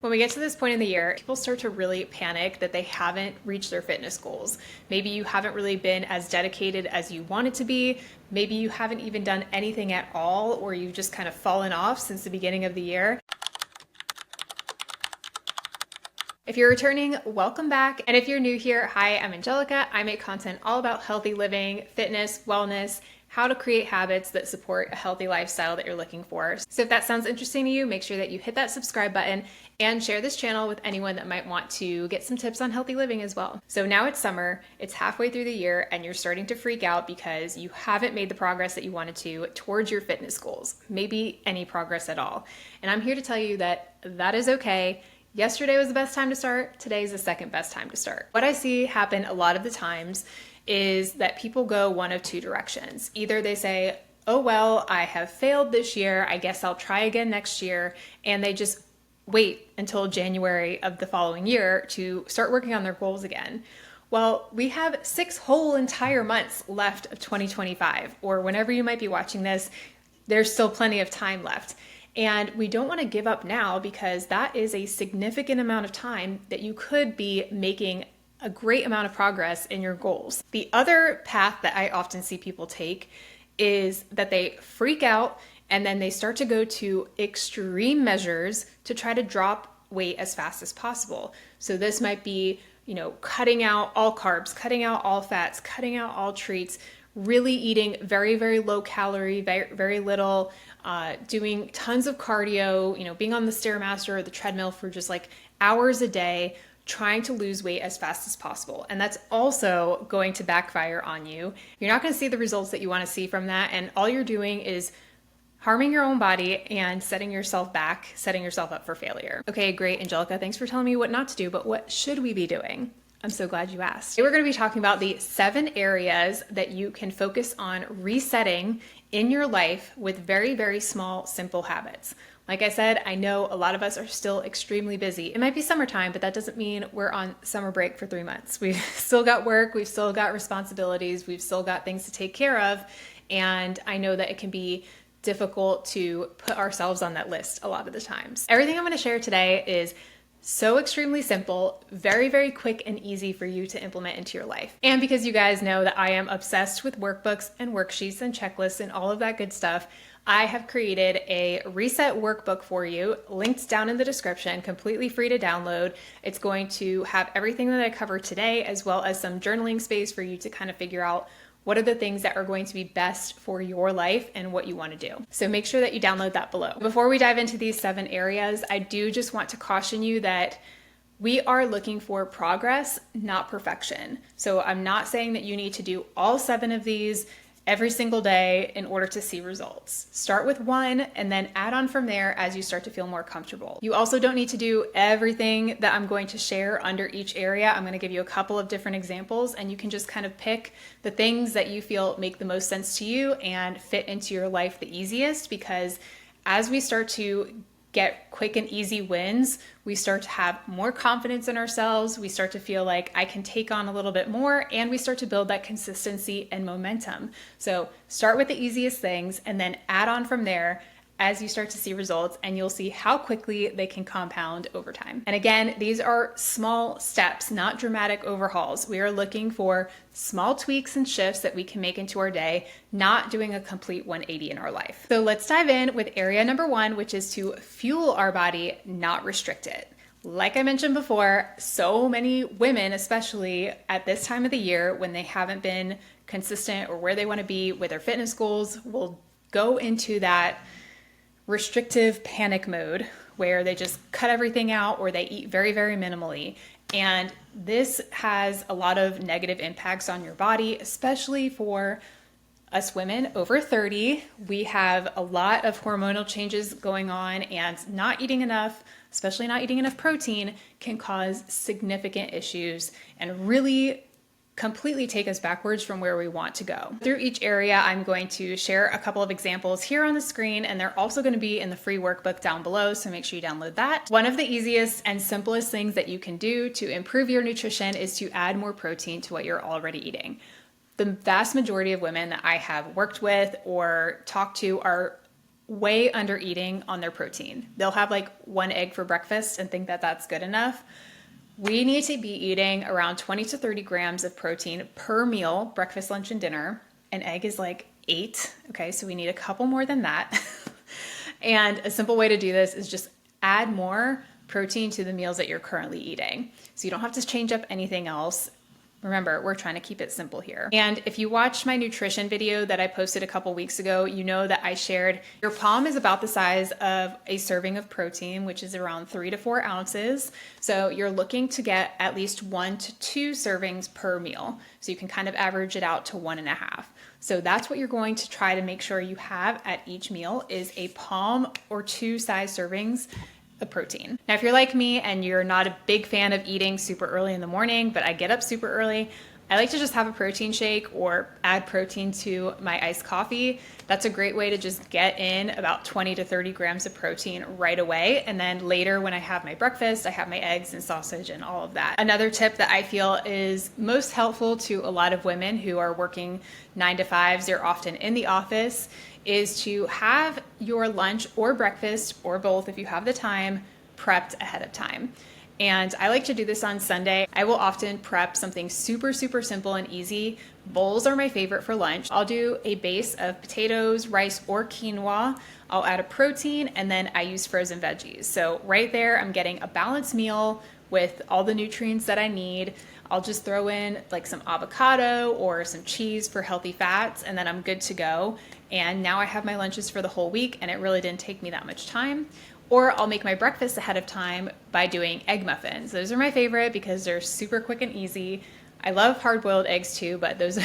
When we get to this point in the year, people start to really panic that they haven't reached their fitness goals. Maybe you haven't really been as dedicated as you wanted to be. Maybe you haven't even done anything at all, or you've just kind of fallen off since the beginning of the year. If you're returning, welcome back. And if you're new here, hi, I'm Angelica. I make content all about healthy living, fitness, wellness, how to create habits that support a healthy lifestyle that you're looking for. So if that sounds interesting to you, make sure that you hit that subscribe button and share this channel with anyone that might want to get some tips on healthy living as well. So now it's summer, it's halfway through the year, and you're starting to freak out because you haven't made the progress that you wanted to towards your fitness goals, maybe any progress at all. And I'm here to tell you that that is okay. Yesterday was the best time to start. Today is the second best time to start. What I see happen a lot of the times is that people go one of two directions. Either they say, oh, well, I have failed this year. I guess I'll try again next year. And they just wait until January of the following year to start working on their goals again. Well, we have 6 whole entire months left of 2025, or whenever you might be watching this, there's still plenty of time left. And we don't want to give up now because that is a significant amount of time that you could be making a great amount of progress in your goals. The other path that I often see people take is that they freak out and then they start to go to extreme measures to try to drop weight as fast as possible. So this might be, cutting out all carbs, cutting out all fats, cutting out all treats, really eating very, very low calorie, very, very little, doing tons of cardio, being on the Stairmaster or the treadmill for just like hours a day, trying to lose weight as fast as possible. And that's also going to backfire on you. You're not going to see the results that you want to see from that. And all you're doing is harming your own body and setting yourself back, setting yourself up for failure. Okay, great, Angelica. Thanks for telling me what not to do, but what should we be doing? I'm so glad you asked. Today we're going to be talking about the 7 areas that you can focus on resetting in your life with very, very small, simple habits. Like I said, I know a lot of us are still extremely busy. It might be summertime, but that doesn't mean we're on summer break for 3 months. We've still got work, we've still got responsibilities, we've still got things to take care of. And I know that it can be difficult to put ourselves on that list a lot of the times. Everything I'm going to share today is so extremely simple, very, very quick and easy for you to implement into your life. And because you guys know that I am obsessed with workbooks and worksheets and checklists and all of that good stuff, I have created a reset workbook for you, linked down in the description, completely free to download. It's going to have everything that I covered today, as well as some journaling space for you to kind of figure out what are the things that are going to be best for your life and what you want to do. So make sure that you download that below. Before we dive into these 7 areas, I do just want to caution you that we are looking for progress, not perfection. So I'm not saying that you need to do all 7 of these every single day in order to see results. Start with 1 and then add on from there as you start to feel more comfortable. You also don't need to do everything that I'm going to share under each area. I'm going to give you a couple of different examples and you can just kind of pick the things that you feel make the most sense to you and fit into your life the easiest, because as we start to get quick and easy wins, we start to have more confidence in ourselves. We start to feel like I can take on a little bit more, and we start to build that consistency and momentum. So start with the easiest things and then add on from there as you start to see results, and you'll see how quickly they can compound over time. And again, these are small steps, not dramatic overhauls. We are looking for small tweaks and shifts that we can make into our day, not doing a complete 180 in our life. So let's dive in with area number 1, which is to fuel our body, not restrict it. Like I mentioned before, so many women, especially at this time of the year when they haven't been consistent or where they want to be with their fitness goals, will go into that restrictive panic mode where they just cut everything out or they eat very, very minimally. And this has a lot of negative impacts on your body, especially for us women over 30. We have a lot of hormonal changes going on, and not eating enough, especially not eating enough protein, can cause significant issues and really completely take us backwards from where we want to go. Through each area, I'm going to share a couple of examples here on the screen, and they're also going to be in the free workbook down below, so make sure you download that. One of the easiest and simplest things that you can do to improve your nutrition is to add more protein to what you're already eating. The vast majority of women that I have worked with or talked to are way under eating on their protein. They'll have like one egg for breakfast and think that that's good enough. We need to be eating around 20 to 30 grams of protein per meal, breakfast, lunch, and dinner. An egg is like 8. Okay, so we need a couple more than that. And a simple way to do this is just add more protein to the meals that you're currently eating. So you don't have to change up anything else. Remember, we're trying to keep it simple here. And if you watched my nutrition video that I posted a couple weeks ago, you know that I shared your palm is about the size of a serving of protein, which is around 3 to 4 ounces. So you're looking to get at least 1 to 2 servings per meal. So you can kind of average it out to 1.5. So that's what you're going to try to make sure you have at each meal is a palm or 2 size servings of protein. Now, if you're like me and you're not a big fan of eating super early in the morning, but I get up super early, I like to just have a protein shake or add protein to my iced coffee. That's a great way to just get in about 20 to 30 grams of protein right away. And then later when I have my breakfast, I have my eggs and sausage and all of that. Another tip that I feel is most helpful to a lot of women who are working 9 to 5s, they're often in the office, is to have your lunch or breakfast or both if you have the time prepped ahead of time. And I like to do this on Sunday. I will often prep something super, super simple and easy. Bowls are my favorite for lunch. I'll do a base of potatoes, rice, or quinoa. I'll add a protein, and then I use frozen veggies. So right there, I'm getting a balanced meal with all the nutrients that I need. I'll just throw in like some avocado or some cheese for healthy fats, and then I'm good to go. And now I have my lunches for the whole week, and it really didn't take me that much time. Or I'll make my breakfast ahead of time by doing egg muffins. Those are my favorite because they're super quick and easy. I love hard-boiled eggs too, but those,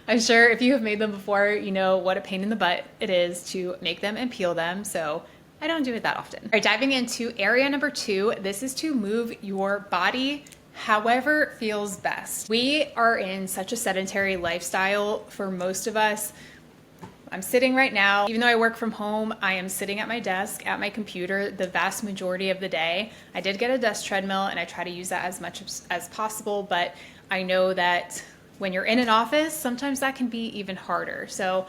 I'm sure if you have made them before, you know what a pain in the butt it is to make them and peel them. So I don't do it that often. All right, diving into area number 2, this is to move your body however feels best. We are in such a sedentary lifestyle for most of us. I'm sitting right now, even though I work from home, I am sitting at my desk, at my computer, the vast majority of the day. I did get a desk treadmill and I try to use that as much as possible, but I know that when you're in an office, sometimes that can be even harder. So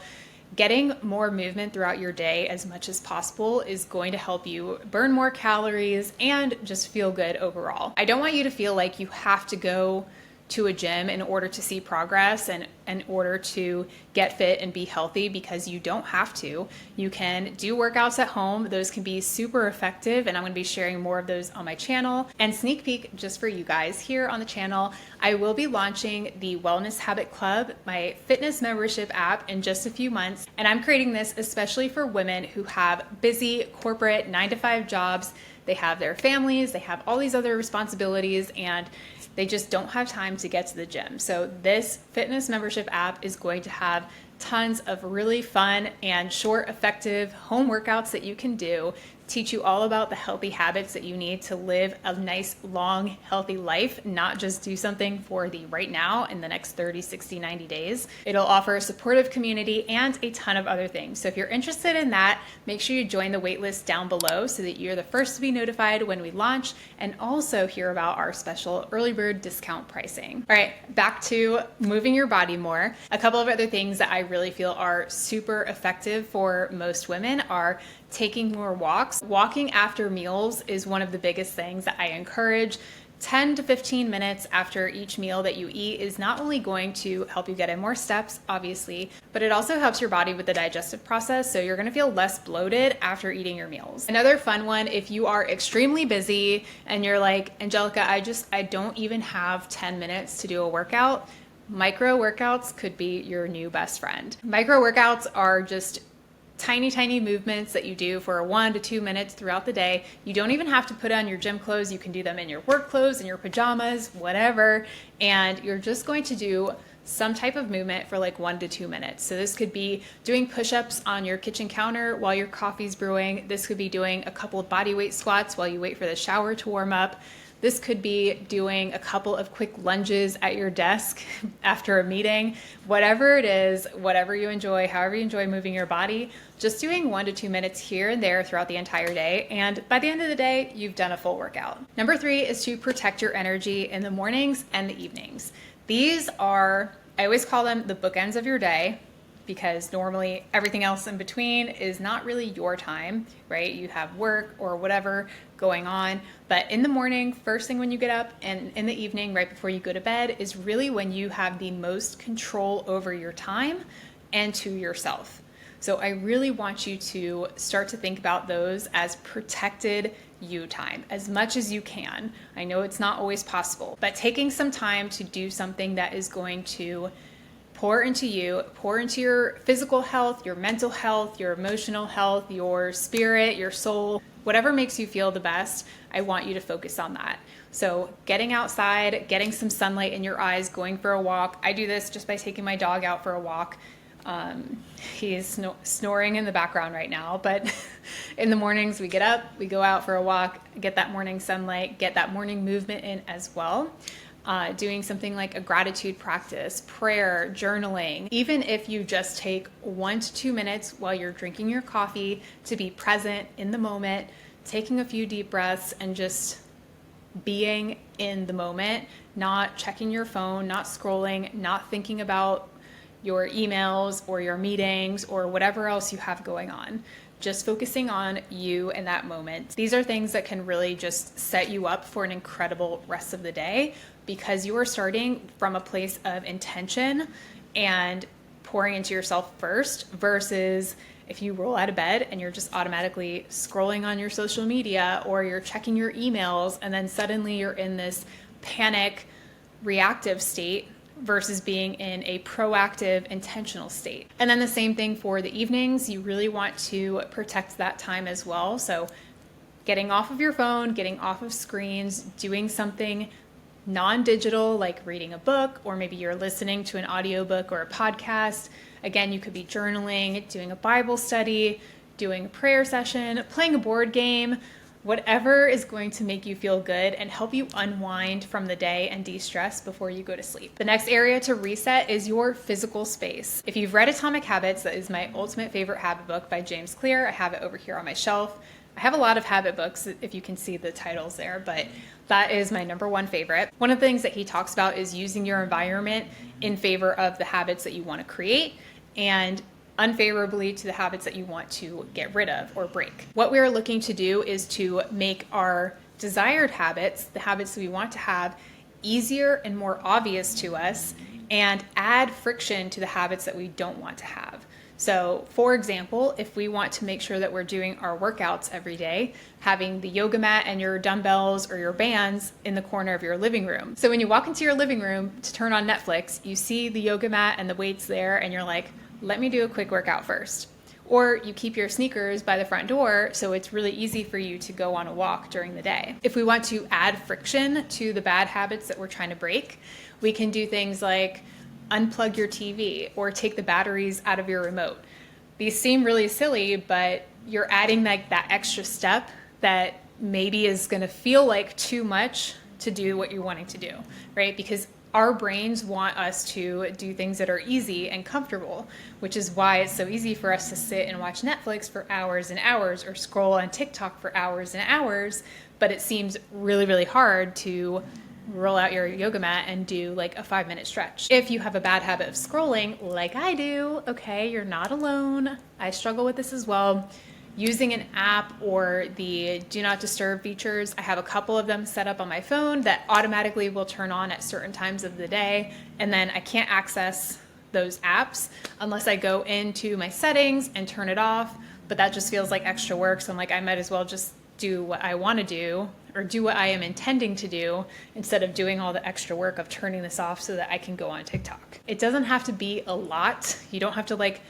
getting more movement throughout your day as much as possible is going to help you burn more calories and just feel good overall. I don't want you to feel like you have to go to a gym in order to see progress and in order to get fit and be healthy, because you don't have to. You can do workouts at home. Those can be super effective, and I'm going to be sharing more of those on my channel. And sneak peek just for you guys here on the channel, I will be launching the Wellness Habit Club, my fitness membership app, in just a few months. And I'm creating this especially for women who have busy corporate 9 to 5 jobs. They have their families, they have all these other responsibilities, and they just don't have time to get to the gym. So this fitness membership app is going to have tons of really fun and short, effective home workouts that you can do, teach you all about the healthy habits that you need to live a nice, long, healthy life, not just do something for the right now in the next 30, 60, 90 days. It'll offer a supportive community and a ton of other things. So if you're interested in that, make sure you join the waitlist down below so that you're the first to be notified when we launch, and also hear about our special early bird discount pricing. All right, back to moving your body more. A couple of other things that I really feel are super effective for most women are taking more walks. Walking after meals is one of the biggest things that I encourage. 10 to 15 minutes after each meal that you eat is not only going to help you get in more steps, obviously, but it also helps your body with the digestive process, so you're gonna feel less bloated after eating your meals. Another fun one, if you are extremely busy and you're like, Angelica, I don't even have 10 minutes to do a workout, micro workouts could be your new best friend. Micro workouts are just tiny movements that you do for 1 to 2 minutes throughout the day. You don't even have to put on your gym clothes. You can do them in your work clothes, in your pajamas, whatever. And you're just going to do some type of movement for like 1 to 2 minutes. So this could be doing push-ups on your kitchen counter while your coffee's brewing. This could be doing a couple of body weight squats while you wait for the shower to warm up. This could be doing a couple of quick lunges at your desk after a meeting. Whatever it is, whatever you enjoy, however you enjoy moving your body, just doing 1 to 2 minutes here and there throughout the entire day. And by the end of the day, you've done a full workout. Number 3 is to protect your energy in the mornings and the evenings. These are, I always call them the bookends of your day. because normally everything else in between is not really your time, right? You have work or whatever going on. But in the morning, first thing when you get up, and in the evening, right before you go to bed, is really when you have the most control over your time and to yourself. So I really want you to start to think about those as protected you time as much as you can. I know it's not always possible, but taking some time to do something that is going to pour into you, pour into your physical health, your mental health, your emotional health, your spirit, your soul, whatever makes you feel the best, I want you to focus on that. So getting outside, getting some sunlight in your eyes, going for a walk. I do this just by taking my dog out for a walk. He's snoring in the background right now, but in the mornings we get up, we go out for a walk, get that morning sunlight, get that morning movement in as well. Doing something like a gratitude practice, prayer, journaling, even if you just take 1 to 2 minutes while you're drinking your coffee to be present in the moment, taking a few deep breaths and just being in the moment, not checking your phone, not scrolling, not thinking about your emails or your meetings or whatever else you have going on. Just focusing on you in that moment. These are things that can really just set you up for an incredible rest of the day because you are starting from a place of intention and pouring into yourself first versus if you roll out of bed and you're just automatically scrolling on your social media or you're checking your emails and then suddenly you're in this panic reactive state versus being in a proactive, intentional state. And then the same thing for the evenings. You really want to protect that time as well. So getting off of your phone, getting off of screens, doing something non-digital like reading a book, or maybe you're listening to an audiobook or a podcast. Again, you could be journaling, doing a Bible study, doing a prayer session, playing a board game, whatever is going to make you feel good and help you unwind from the day and de-stress before you go to sleep. The next area to reset is your physical space. If you've read Atomic Habits, that is my ultimate favorite habit book by James Clear. I have it over here on my shelf. I have a lot of habit books, if you can see the titles there, but that is my number one favorite. One of the things that he talks about is using your environment in favor of the habits that you want to create and unfavorably to the habits that you want to get rid of or break. What we are looking to do is to make our desired habits, the habits that we want to have, easier and more obvious to us and add friction to the habits that we don't want to have. So for example, if we want to make sure that we're doing our workouts every day, having the yoga mat and your dumbbells or your bands in the corner of your living room. So when you walk into your living room to turn on Netflix, you see the yoga mat and the weights there and you're like, let me do a quick workout first. Or you keep your sneakers by the front door so it's really easy for you to go on a walk during the day. If we want to add friction to the bad habits that we're trying to break, we can do things like unplug your TV or take the batteries out of your remote. These seem really silly, but you're adding like that extra step that maybe is going to feel like too much to do what you're wanting to do, right? Because our brains want us to do things that are easy and comfortable, which is why it's so easy for us to sit and watch Netflix for hours and hours or scroll on TikTok for hours and hours, but it seems really, really hard to roll out your yoga mat and do like a 5-minute stretch. If you have a bad habit of scrolling, like I do, okay, you're not alone. I struggle with this as well. Using an app or the do not disturb features. I have a couple of them set up on my phone that automatically will turn on at certain times of the day. And then I can't access those apps unless I go into my settings and turn it off. But that just feels like extra work. So I'm like, I might as well just do what I want to do or do what I am intending to do instead of doing all the extra work of turning this off so that I can go on TikTok. It doesn't have to be a lot. You don't have to like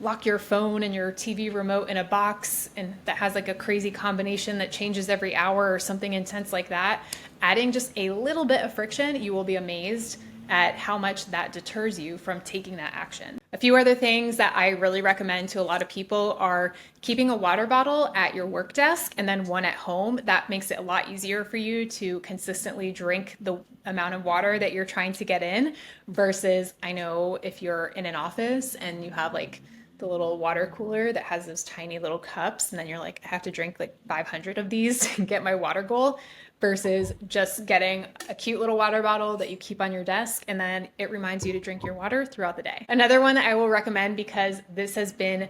lock your phone and your TV remote in a box and that has like a crazy combination that changes every hour or something intense like that. Adding just a little bit of friction, you will be amazed at how much that deters you from taking that action. A few other things that I really recommend to a lot of people are keeping a water bottle at your work desk and then one at home. That makes it a lot easier for you to consistently drink the amount of water that you're trying to get in versus I know if you're in an office and you have like the little water cooler that has those tiny little cups and then you're like, I have to drink like 500 of these to get my water goal. versus just getting a cute little water bottle that you keep on your desk and then it reminds you to drink your water throughout the day. Another one that I will recommend, because this has been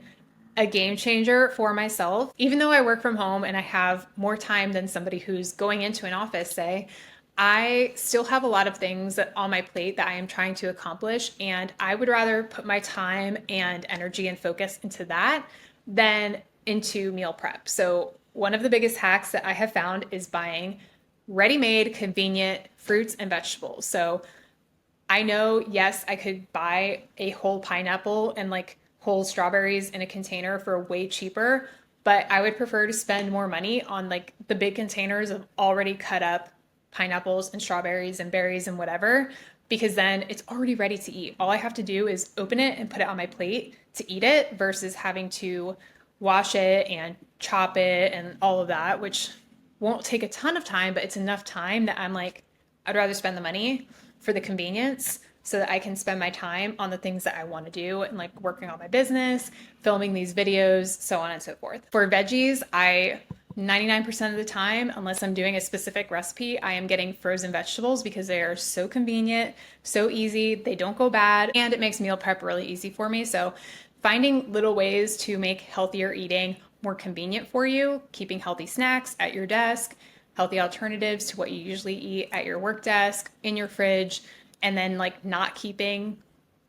a game changer for myself, even though I work from home and I have more time than somebody who's going into an office, say, I still have a lot of things on my plate that I am trying to accomplish, and I would rather put my time and energy and focus into that than into meal prep. So one of the biggest hacks that I have found is buying ready-made, convenient fruits and vegetables. So I know, yes, I could buy a whole pineapple and like whole strawberries in a container for way cheaper, but I would prefer to spend more money on like the big containers of already cut up pineapples and strawberries and berries and whatever, because then it's already ready to eat. All I have to do is open it and put it on my plate to eat it versus having to wash it and chop it and all of that, which won't take a ton of time, but it's enough time that I'm like, I'd rather spend the money for the convenience so that I can spend my time on the things that I want to do and like working on my business, filming these videos, so on and so forth. For veggies, 99% of the time, unless I'm doing a specific recipe, I am getting frozen vegetables because they are so convenient, so easy, they don't go bad, and it makes meal prep really easy for me. So finding little ways to make healthier eating more convenient for you, keeping healthy snacks at your desk, healthy alternatives to what you usually eat at your work desk, in your fridge, and then like not keeping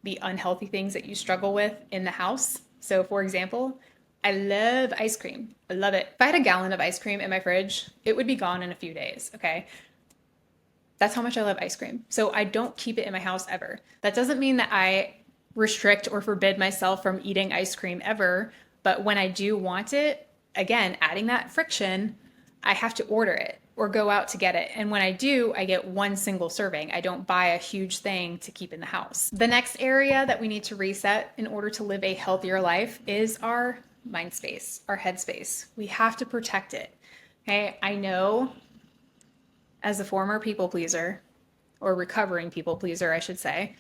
the unhealthy things that you struggle with in the house. So for example, I love ice cream. I love it. If I had a gallon of ice cream in my fridge, it would be gone in a few days, okay? That's how much I love ice cream. So I don't keep it in my house ever. That doesn't mean that I restrict or forbid myself from eating ice cream ever, but when I do want it, again, adding that friction, I have to order it or go out to get it. And when I do, I get one single serving. I don't buy a huge thing to keep in the house. The next area that we need to reset in order to live a healthier life is our mind space, our head space. We have to protect it. Okay, I know as a former people pleaser, or recovering people pleaser, I should say,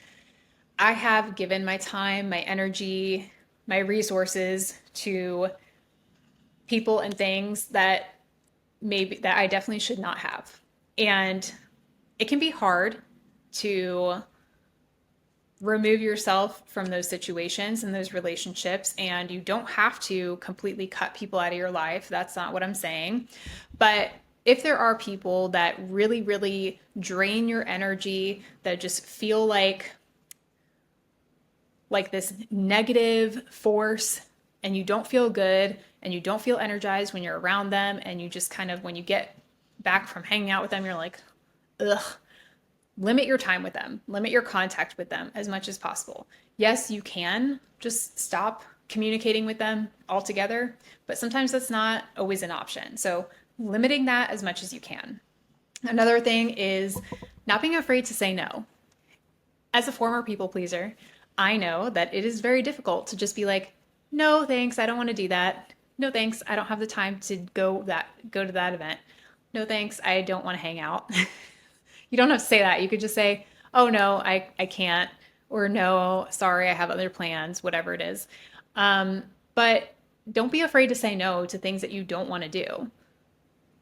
I have given my time, my energy, my resources to people and things that I definitely should not have. And it can be hard to remove yourself from those situations and those relationships, and you don't have to completely cut people out of your life. That's not what I'm saying. But if there are people that really, really drain your energy, that just feel like this negative force, and you don't feel good and you don't feel energized when you're around them, and you just kind of, when you get back from hanging out with them, you're like, ugh, limit your time with them, limit your contact with them as much as possible. Yes, you can just stop communicating with them altogether, but sometimes that's not always an option. So limiting that as much as you can. Another thing is not being afraid to say no. As a former people pleaser, I know that it is very difficult to just be like, no, thanks, I don't want to do that. No, thanks, I don't have the time to go to that event. No, thanks, I don't want to hang out. You don't have to say that. You could just say, oh no, I can't, or no, sorry, I have other plans, whatever it is. But don't be afraid to say no to things that you don't want to do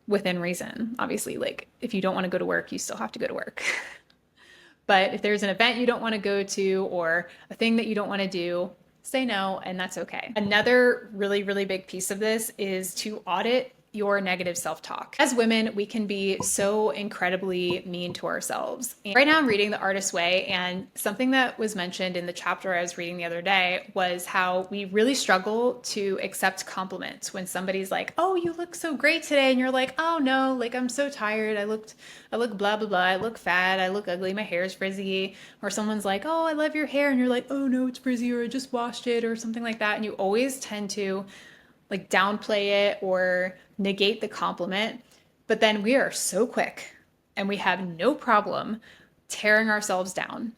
within reason. Obviously, like if you don't want to go to work, you still have to go to work. But if there's an event you don't want to go to or a thing that you don't want to do, say no, and that's okay. Another really, really big piece of this is to audit your negative self-talk. As women, we can be so incredibly mean to ourselves. And right now I'm reading The Artist's Way, and something that was mentioned in the chapter I was reading the other day was how we really struggle to accept compliments when somebody's like, oh, you look so great today. And you're like, oh no, like I'm so tired. I look blah, blah, blah. I look fat. I look ugly. My hair is frizzy. Or someone's like, oh, I love your hair. And you're like, oh no, it's frizzy, or I just washed it, or something like that. And you always tend to like downplay it or negate the compliment. But then we are so quick and we have no problem tearing ourselves down.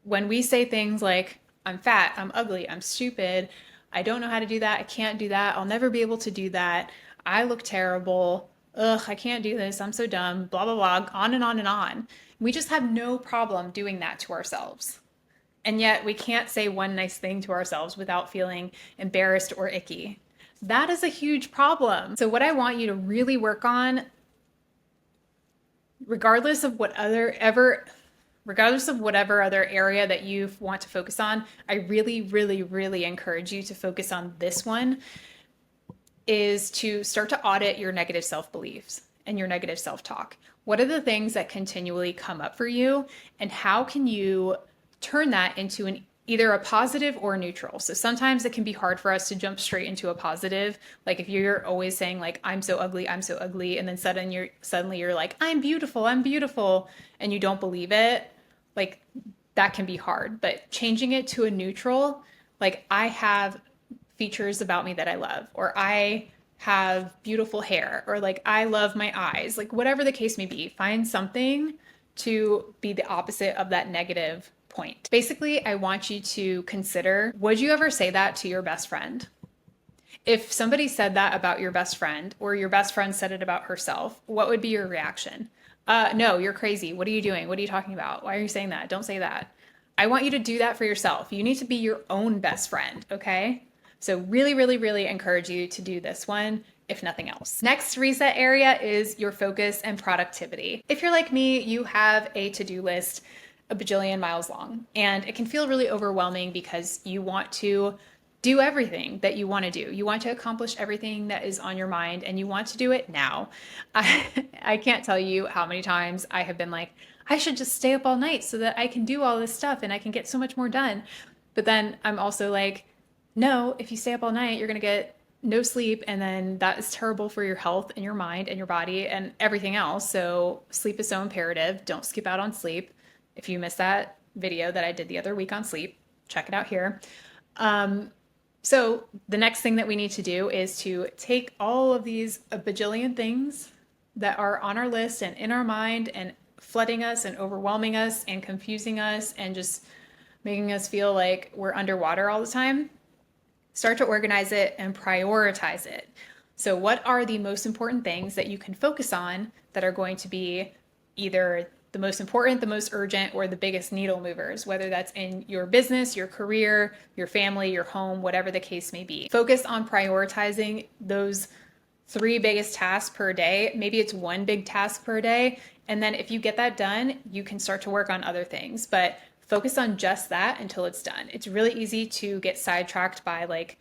When we say things like, I'm fat, I'm ugly, I'm stupid, I don't know how to do that, I can't do that, I'll never be able to do that, I look terrible, ugh, I can't do this, I'm so dumb, blah, blah, blah, on and on and on. We just have no problem doing that to ourselves. And yet we can't say one nice thing to ourselves without feeling embarrassed or icky. That is a huge problem. So what I want you to really work on regardless of whatever other area that you want to focus on, I really, really, really encourage you to focus on this one, is to start to audit your negative self-beliefs and your negative self-talk. What are the things that continually come up for you, and how can you turn that into either a positive or a neutral? So sometimes it can be hard for us to jump straight into a positive. Like if you're always saying like, I'm so ugly, and then suddenly you're like, I'm beautiful, and you don't believe it, like that can be hard. But changing it to a neutral, like I have features about me that I love, or I have beautiful hair, or like I love my eyes, like whatever the case may be, find something to be the opposite of that negative point. Basically, I want you to consider, would you ever say that to your best friend? If somebody said that about your best friend, or your best friend said it about herself, what would be your reaction? No, you're crazy. What are you doing? What are you talking about? Why are you saying that? Don't say that. I want you to do that for yourself. You need to be your own best friend, okay? So really, really, really encourage you to do this one, if nothing else. Next reset area is your focus and productivity. If you're like me, you have a to-do list a bajillion miles long, and it can feel really overwhelming because you want to do everything that you want to do. You want to accomplish everything that is on your mind, and you want to do it now. I can't tell you how many times I have been like, I should just stay up all night so that I can do all this stuff and I can get so much more done. But then I'm also like, no, if you stay up all night, you're going to get no sleep. And then that is terrible for your health and your mind and your body and everything else. So sleep is so imperative. Don't skip out on sleep. If you missed that video that I did the other week on sleep, check it out here. So the next thing that we need to do is to take all of these a bajillion things that are on our list and in our mind and flooding us and overwhelming us and confusing us and just making us feel like we're underwater all the time. Start to organize it and prioritize it. So what are the most important things that you can focus on that are going to be either the most important, the most urgent, or the biggest needle movers, whether that's in your business, your career, your family, your home, whatever the case may be. Focus on prioritizing those 3 biggest tasks per day. Maybe it's 1 big task per day. And then if you get that done, you can start to work on other things. But focus on just that until it's done. It's really easy to get sidetracked by like,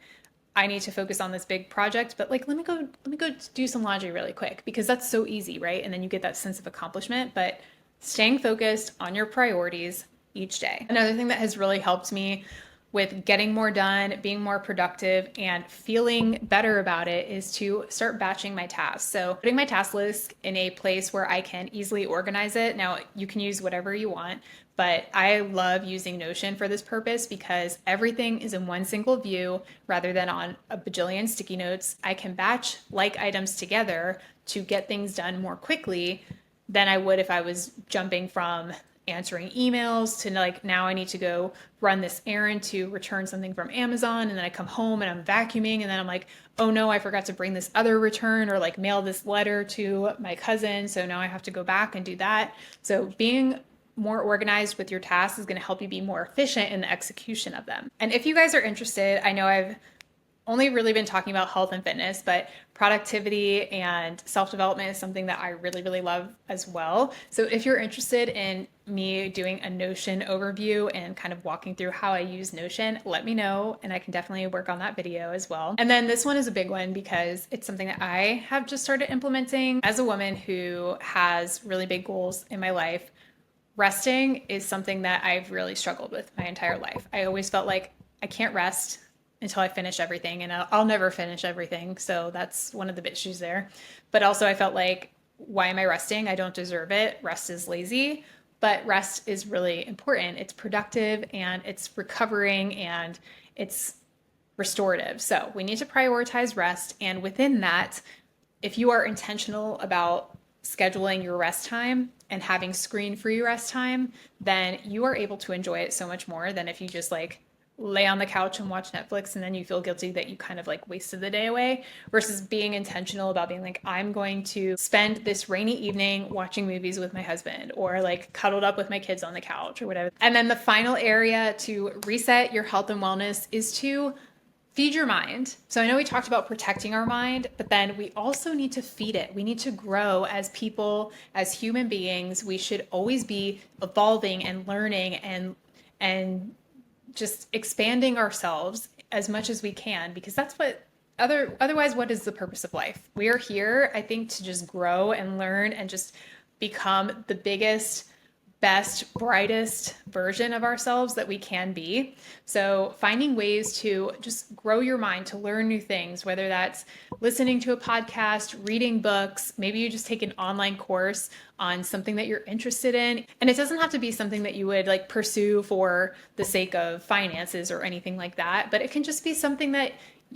I need to focus on this big project, but like, let me go do some laundry really quick, because that's so easy, right? And then you get that sense of accomplishment. But staying focused on your priorities each day. Another thing that has really helped me with getting more done, being more productive, and feeling better about it is to start batching my tasks. So putting my task list in a place where I can easily organize it. Now, you can use whatever you want, but I love using Notion for this purpose because everything is in one single view rather than on a bajillion sticky notes. I can batch like items together to get things done more quickly than I would if I was jumping from answering emails to like, now I need to go run this errand to return something from Amazon. And then I come home and I'm vacuuming. And then I'm like, oh no, I forgot to bring this other return or like mail this letter to my cousin. So now I have to go back and do that. So being more organized with your tasks is going to help you be more efficient in the execution of them. And if you guys are interested, I know I've only really been talking about health and fitness, but productivity and self-development is something that I really, really love as well. So if you're interested in me doing a Notion overview and kind of walking through how I use Notion, let me know and I can definitely work on that video as well. And then this one is a big one because it's something that I have just started implementing as a woman who has really big goals in my life. Resting is something that I've really struggled with my entire life. I always felt like I can't rest until I finish everything, and I'll never finish everything. So that's one of the issues there. But also I felt like, why am I resting? I don't deserve it. Rest is lazy, but rest is really important. It's productive and it's recovering and it's restorative. So we need to prioritize rest. And within that, if you are intentional about scheduling your rest time and having screen-free rest time, then you are able to enjoy it so much more than if you just like lay on the couch and watch Netflix and then you feel guilty that you kind of like wasted the day away, versus being intentional about being like, I'm going to spend this rainy evening watching movies with my husband or like cuddled up with my kids on the couch or whatever. And then the final area to reset your health and wellness is to feed your mind. So I know we talked about protecting our mind, but then we also need to feed it. We need to grow as people, as human beings. We should always be evolving and learning and just expanding ourselves as much as we can, because that's what otherwise, what is the purpose of life? We are here, I think, to just grow and learn and just become the biggest, best, brightest version of ourselves that we can be. So finding ways to just grow your mind, to learn new things, whether that's listening to a podcast, reading books, maybe you just take an online course on something that you're interested in. And it doesn't have to be something that you would like pursue for the sake of finances or anything like that, but it can just be something that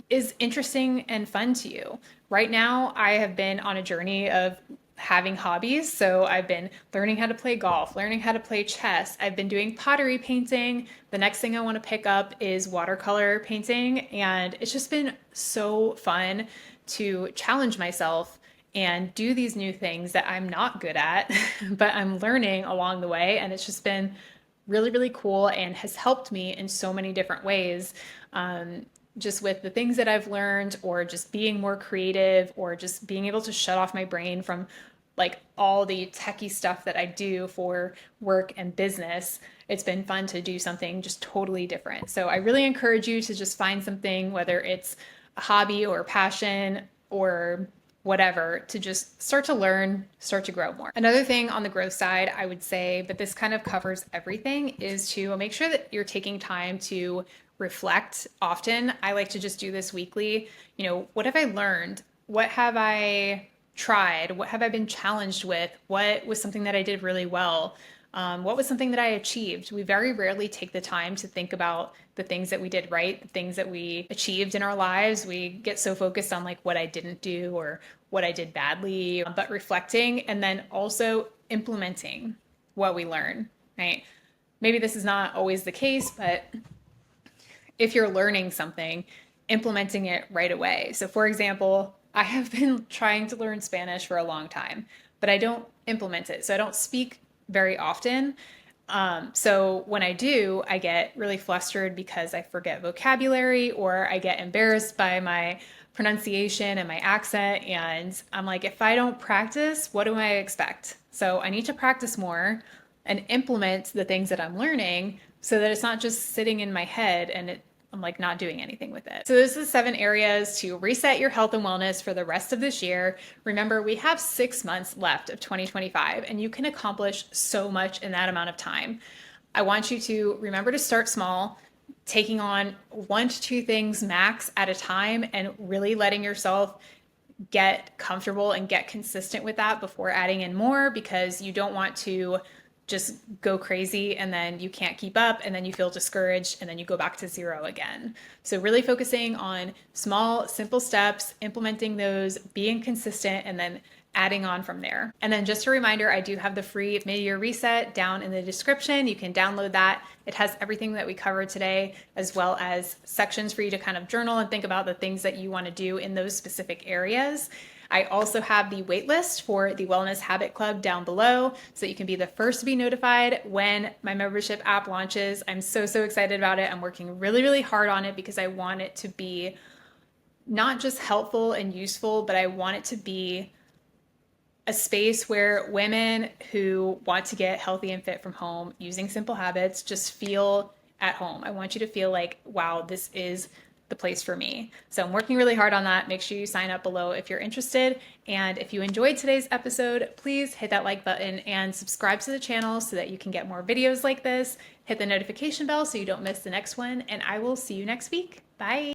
is interesting and fun to you. Right now, I have been on a journey of having hobbies. So I've been learning how to play golf, learning how to play chess. I've been doing pottery painting. The next thing I want to pick up is watercolor painting. And it's just been so fun to challenge myself and do these new things that I'm not good at, but I'm learning along the way. And it's just been really, really cool and has helped me in so many different ways. Just with the things that I've learned, or just being more creative, or just being able to shut off my brain from like all the techie stuff that I do for work and business. It's been fun to do something just totally different. So I really encourage you to just find something, whether it's a hobby or a passion or whatever, to just start to learn, start to grow more. Another thing on the growth side, I would say, but this kind of covers everything, is to make sure that you're taking time to reflect often. I like to just do this weekly. What have I learned? What have I tried? What have I been challenged with? What was something that I did really well? What was something that I achieved? We very rarely take the time to think about the things that we did right, the things that we achieved in our lives. We get so focused on like what I didn't do or what I did badly, but reflecting and then also implementing what we learn, right? Maybe this is not always the case, but if you're learning something, implementing it right away. So for example, I have been trying to learn Spanish for a long time, but I don't implement it. So I don't speak very often. So when I do, I get really flustered because I forget vocabulary, or I get embarrassed by my pronunciation and my accent. And I'm like, if I don't practice, what do I expect? So I need to practice more and implement the things that I'm learning so that it's not just sitting in my head and I'm like not doing anything with it. So this is 7 areas to reset your health and wellness for the rest of this year. Remember, we have 6 months left of 2025 and you can accomplish so much in that amount of time. I want you to remember to start small, taking on 1 to 2 things max at a time, and really letting yourself get comfortable and get consistent with that before adding in more, because you don't want to just go crazy and then you can't keep up and then you feel discouraged and then you go back to 0 again. So really focusing on small, simple steps, implementing those, being consistent, and then adding on from there. And then just a reminder, I do have the free mid-year reset down in the description. You can download that. It has everything that we covered today, as well as sections for you to kind of journal and think about the things that you want to do in those specific areas. I also have the waitlist for the Wellness Habit Club down below, so that you can be the first to be notified when my membership app launches. I'm so excited about it. I'm working really, really hard on it because I want it to be not just helpful and useful, but I want it to be a space where women who want to get healthy and fit from home using simple habits just feel at home. I want you to feel like, wow, this is the place for me. So I'm working really hard on that. Make sure you sign up below if you're interested. And if you enjoyed today's episode, please hit that like button and subscribe to the channel so that you can get more videos like this. Hit the notification bell so you don't miss the next one. And I will see you next week. Bye.